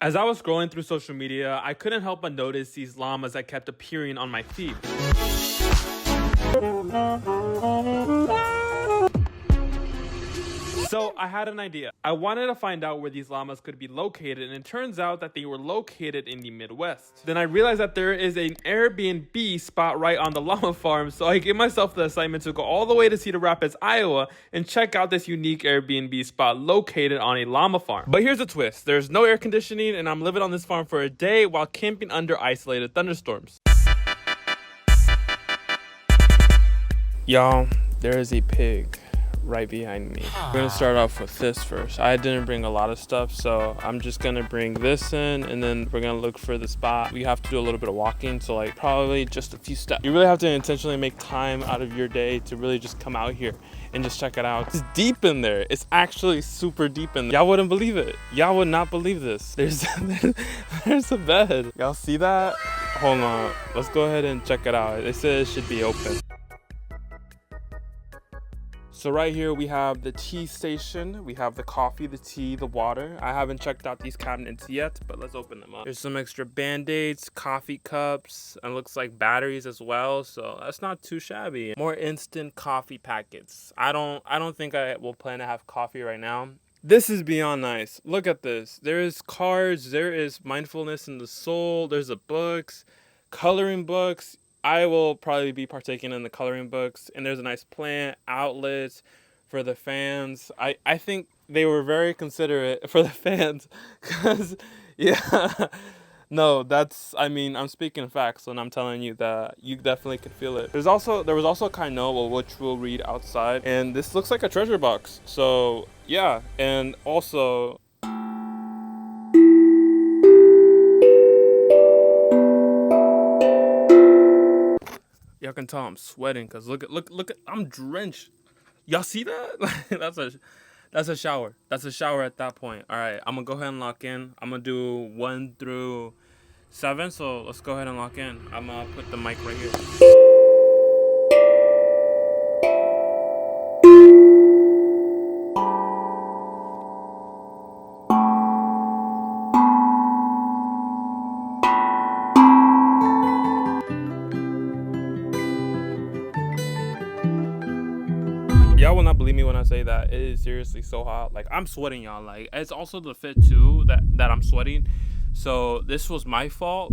As I was scrolling through social media, I couldn't help but notice these llamas that kept appearing on my feed. So I had an idea. I wanted to find out where these llamas could be located, and it turns out that they were located in the Midwest. Then I realized that there is an Airbnb spot right on the llama farm, so I gave myself the assignment to go all the way to Cedar Rapids, Iowa, and check out this unique Airbnb spot located on a llama farm. But here's the twist. There's no air conditioning, and I'm living on this farm for a day while camping under isolated thunderstorms. Y'all, there is a pig right behind me. We're gonna start off with this first. I didn't bring a lot of stuff, so I'm just gonna bring this in, and then we're gonna look for the spot. We have to do a little bit of walking, so like probably just a few steps. You really have to intentionally make time out of your day to really just come out here and just check it out. It's deep in there. It's actually super deep in there. Y'all wouldn't believe it. Y'all would not believe this. There's a bed. Y'all see that? Hold on. Let's go ahead and check it out. They said it should be open. So right here we have the tea station, we have the coffee, the tea, the water. I haven't checked out these cabinets yet, but let's open them up. There's some extra band-aids, coffee cups, and looks like batteries as well, so that's not too shabby. More instant coffee packets. I don't think I will plan to have coffee right now. This is beyond nice. Look at this. There is cards, there is mindfulness in the soul, there's the books, coloring books. I will probably be partaking in the coloring books, and there's a nice plant, outlets for the fans. I think they were very considerate for the fans, because, yeah, no, I'm speaking facts when I'm telling you that you definitely could feel it. There was also a Kainoa, which we'll read outside, and this looks like a treasure box. So, yeah, and also, y'all can tell I'm sweating because look at I'm drenched. Y'all see that? That's a shower. That's a shower at that point. All right, I'm gonna go ahead and lock in. I'm gonna do 1 through 7. So let's go ahead and lock in. I'm gonna put the mic right here. Y'all will not believe me when I say that it is seriously so hot. Like, I'm sweating, y'all. Like, it's also the fit too that I'm sweating. So this was my fault.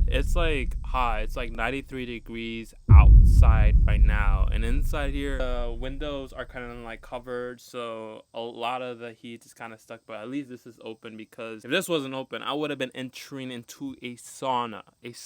It's like hot. It's like 93 degrees outside right now, and inside here the windows are kind of like covered, so a lot of the heat is kind of stuck. But at least this is open, because if this wasn't open, I would have been entering into a sauna.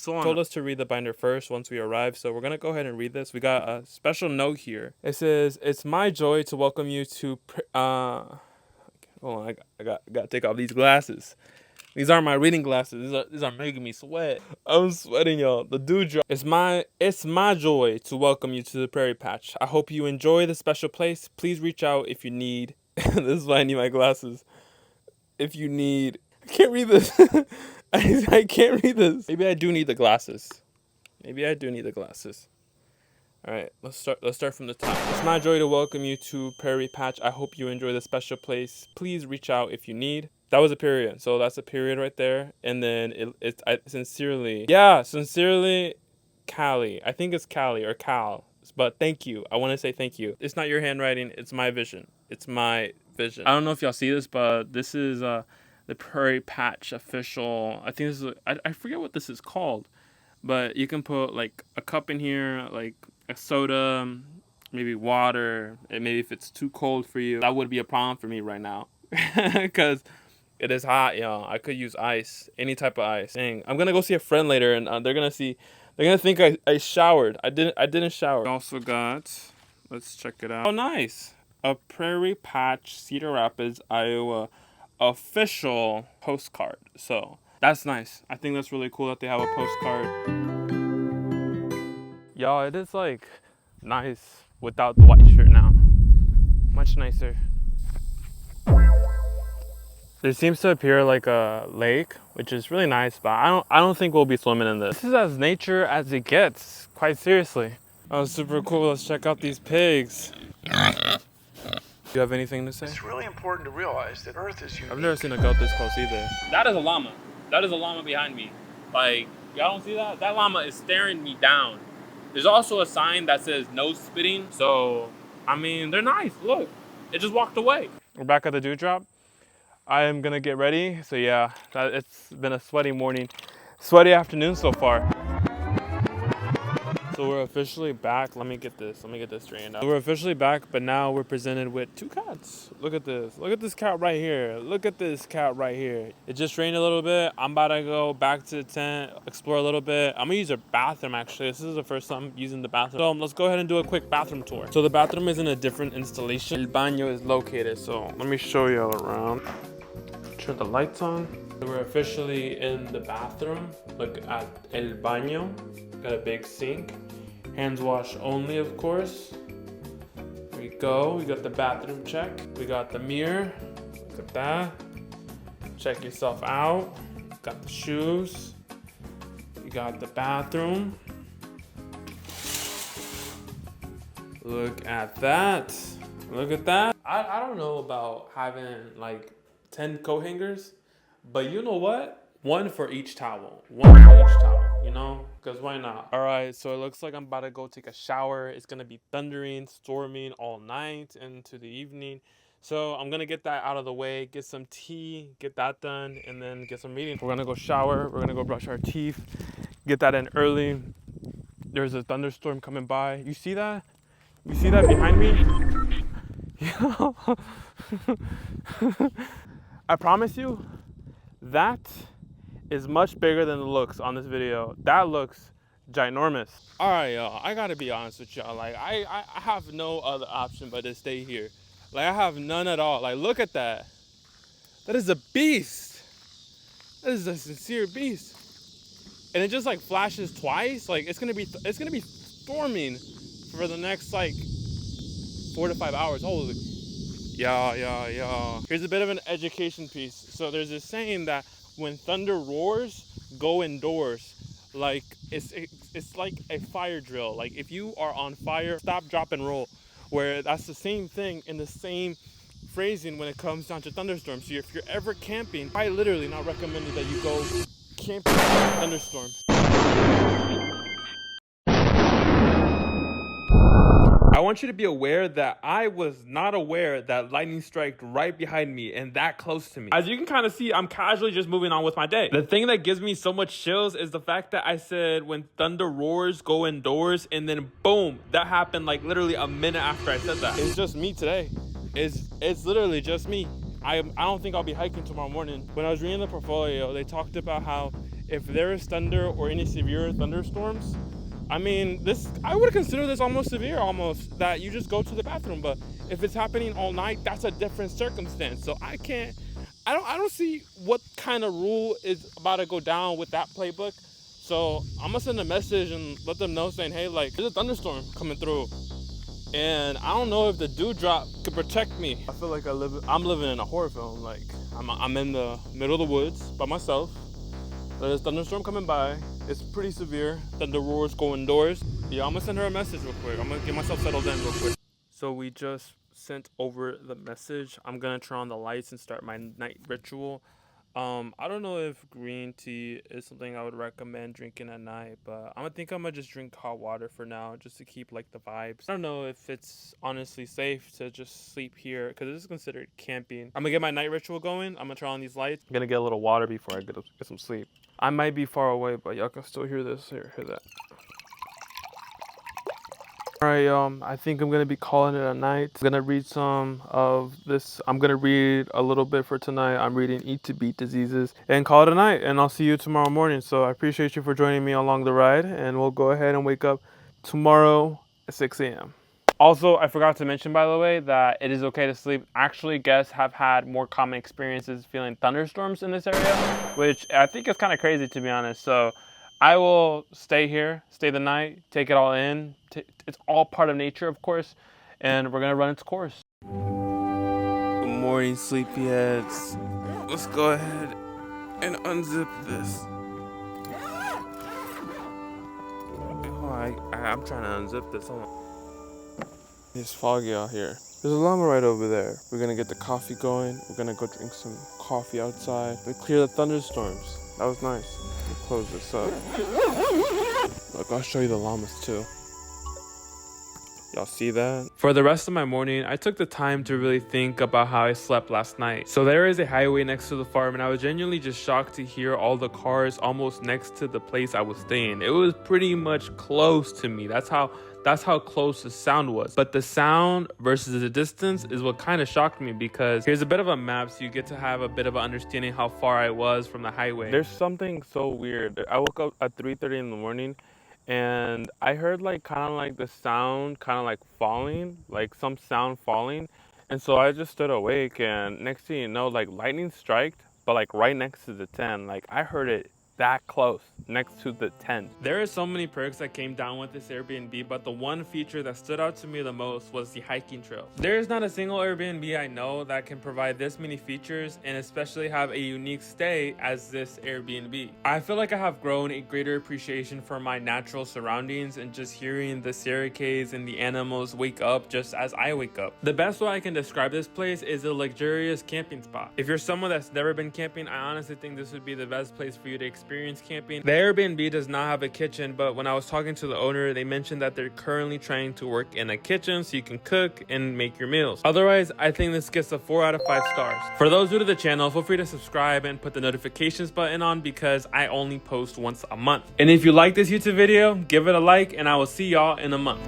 Told us to read the binder first once we arrived, so we're gonna go ahead and read this. We got a special note here. It says, "It's my joy to welcome you to hold on, I got to take off these glasses. These aren't my reading glasses. These are making me sweat. I'm sweating, y'all. The dewdrop. It's my joy to welcome you to the Prairie Patch. I hope you enjoy the special place. Please reach out if you need." This is why I need my glasses. If you need, I can't read this. I can't read this. Maybe I do need the glasses. All right, let's start from the top. It's my joy to welcome you to Prairie Patch. I hope you enjoy the special place. Please reach out if you need. That was a period, so that's a period right there. And then sincerely, Callie. I think it's Callie or Cal, but thank you. I want to say thank you. It's not your handwriting. It's my vision. It's my vision. I don't know if y'all see this, but this is the Prairie Patch official. I think this is. I forget what this is called, but you can put like a cup in here, like a soda, maybe water, and maybe if it's too cold for you, that would be a problem for me right now, because it is hot, y'all. I could use ice, any type of ice. Dang, I'm gonna go see a friend later, and they're gonna think I showered. I didn't shower. We also got, let's check it out. Oh, nice, a Prairie Patch, Cedar Rapids, Iowa official postcard. So that's nice. I think that's really cool that they have a postcard. Y'all, it is like nice without the white shirt now. Much nicer. There seems to appear like a lake, which is really nice, but I don't think we'll be swimming in this. This is as nature as it gets, quite seriously. Oh, super cool. Let's check out these pigs. You have anything to say? It's really important to realize that Earth is unique. I've never seen a goat this close either. That is a llama. That is a llama behind me. Like, y'all don't see that? That llama is staring me down. There's also a sign that says no spitting. So, I mean, they're nice. Look, it just walked away. We're back at the dewdrop. I am gonna get ready. So yeah, it's been a sweaty morning. Sweaty afternoon so far. So we're officially back. Let me get this straightened out. We're officially back, but now we're presented with two cats. Look at this. Look at this cat right here. Look at this cat right here. It just rained a little bit. I'm about to go back to the tent, explore a little bit. I'm gonna use a bathroom actually. This is the first time using the bathroom. So let's go ahead and do a quick bathroom tour. So the bathroom is in a different installation. El baño is located. So let me show you all around. Turn the lights on. We're officially in the bathroom. Look at el baño. Got a big sink. Hands wash only, of course. There we go. We got the bathroom check. We got the mirror. Look at that. Check yourself out. Got the shoes. You got the bathroom. Look at that. Look at that. I don't know about having like 10 coat hangers, but you know what? One for each towel. One for each towel, you know? Because why not? All right, so it looks like I'm about to go take a shower. It's going to be thundering, storming all night into the evening. So I'm going to get that out of the way, get some tea, get that done, and then get some meetings. We're going to go shower. We're going to go brush our teeth, get that in early. There's a thunderstorm coming by. You see that? You see that behind me? I promise you, that is much bigger than it looks on this video. That looks ginormous. All right, y'all, I gotta be honest with y'all. Like, I have no other option but to stay here. Like, I have none at all. Like, look at that. That is a beast. That is a sincere beast. And it just like flashes twice. Like, it's gonna be storming for the next like 4 to 5 hours. Holy. Yeah. Here's a bit of an education piece. So there's this saying that when thunder roars, go indoors. Like it's like a fire drill. Like if you are on fire, stop, drop, and roll. Where that's the same thing in the same phrasing when it comes down to thunderstorms. So if you're ever camping, I literally not recommended that you go camping in a thunderstorm. I want you to be aware that I was not aware that lightning struck right behind me and that close to me. As you can kind of see, I'm casually just moving on with my day. The thing that gives me so much chills is the fact that I said when thunder roars, go indoors, and then boom, that happened like literally a minute after I said that. It's just me today. It's literally just me. I don't think I'll be hiking tomorrow morning. When I was reading the portfolio, they talked about how if there is thunder or any severe thunderstorms, I mean, I would consider this almost severe, that you just go to the bathroom. But if it's happening all night, that's a different circumstance. So I don't see what kind of rule is about to go down with that playbook. So I'm gonna send a message and let them know saying, hey, like, there's a thunderstorm coming through. And I don't know if the dewdrop could protect me. I feel like I'm living in a horror film. Like, I'm in the middle of the woods by myself. There's a thunderstorm coming by. It's pretty severe. Thunder roars, go indoors. Yeah, I'm gonna send her a message real quick. I'm gonna get myself settled in real quick. So we just sent over the message. I'm gonna turn on the lights and start my night ritual. I don't know if green tea is something I would recommend drinking at night, but I'm gonna just drink hot water for now, just to keep like the vibes. I don't know if it's honestly safe to just sleep here because this is considered camping. I'm gonna get my night ritual going. I'm gonna turn on these lights. I'm gonna get a little water before I get some sleep. I might be far away, but y'all can still hear this. Hear that. All right, I think I'm gonna be calling it a night. I'm gonna read some of this. I'm gonna read a little bit for tonight. I'm reading Eat to Beat Diseases and call it a night. And I'll see you tomorrow morning. So I appreciate you for joining me along the ride, and we'll go ahead and wake up tomorrow at 6 a.m. Also, I forgot to mention, by the way, that it is okay to sleep. Actually, guests have had more common experiences feeling thunderstorms in this area, which I think is kind of crazy, to be honest. So I will stay here, stay the night, take it all in. It's all part of nature, of course, and we're going to run its course. Good morning, sleepyheads. Let's go ahead and unzip this. Oh, I'm trying to unzip this. Hold on. It's foggy out here. There's a llama right over there. We're gonna get the coffee going. We're gonna go drink some coffee outside. We clear the thunderstorms. That was nice. Let me close this up. Look, I'll show you the llamas too. Y'all see that? For the rest of my morning, I took the time to really think about how I slept last night. So there is a highway next to the farm, and I was genuinely just shocked to hear all the cars almost next to the place I was staying. It was pretty much close to me. That's how close the sound was. But the sound versus the distance is what kind of shocked me, because here's a bit of a map so you get to have a bit of an understanding how far I was from the highway. There's something so weird. I woke up at 3:30 in the morning and I heard like kind of like the sound kind of like falling, like some sound falling. And so I just stood awake, and next thing you know, like lightning striked, but like right next to the tent. Like I heard it that close next to the tent. There are so many perks that came down with this Airbnb, but the one feature that stood out to me the most was the hiking trail. There is not a single Airbnb I know that can provide this many features and especially have a unique stay as this Airbnb. I feel like I have grown a greater appreciation for my natural surroundings and just hearing the cicadas and the animals wake up just as I wake up. The best way I can describe this place is a luxurious camping spot. If you're someone that's never been camping, I honestly think this would be the best place for you to experience camping. The Airbnb does not have a kitchen, but when I was talking to the owner, they mentioned that they're currently trying to work in a kitchen so you can cook and make your meals. Otherwise, I think this gets a 4 out of 5 stars. For those new to the channel, feel free to subscribe and put the notifications button on, because I only post once a month. And if you like this YouTube video, give it a like, and I will see y'all in a month.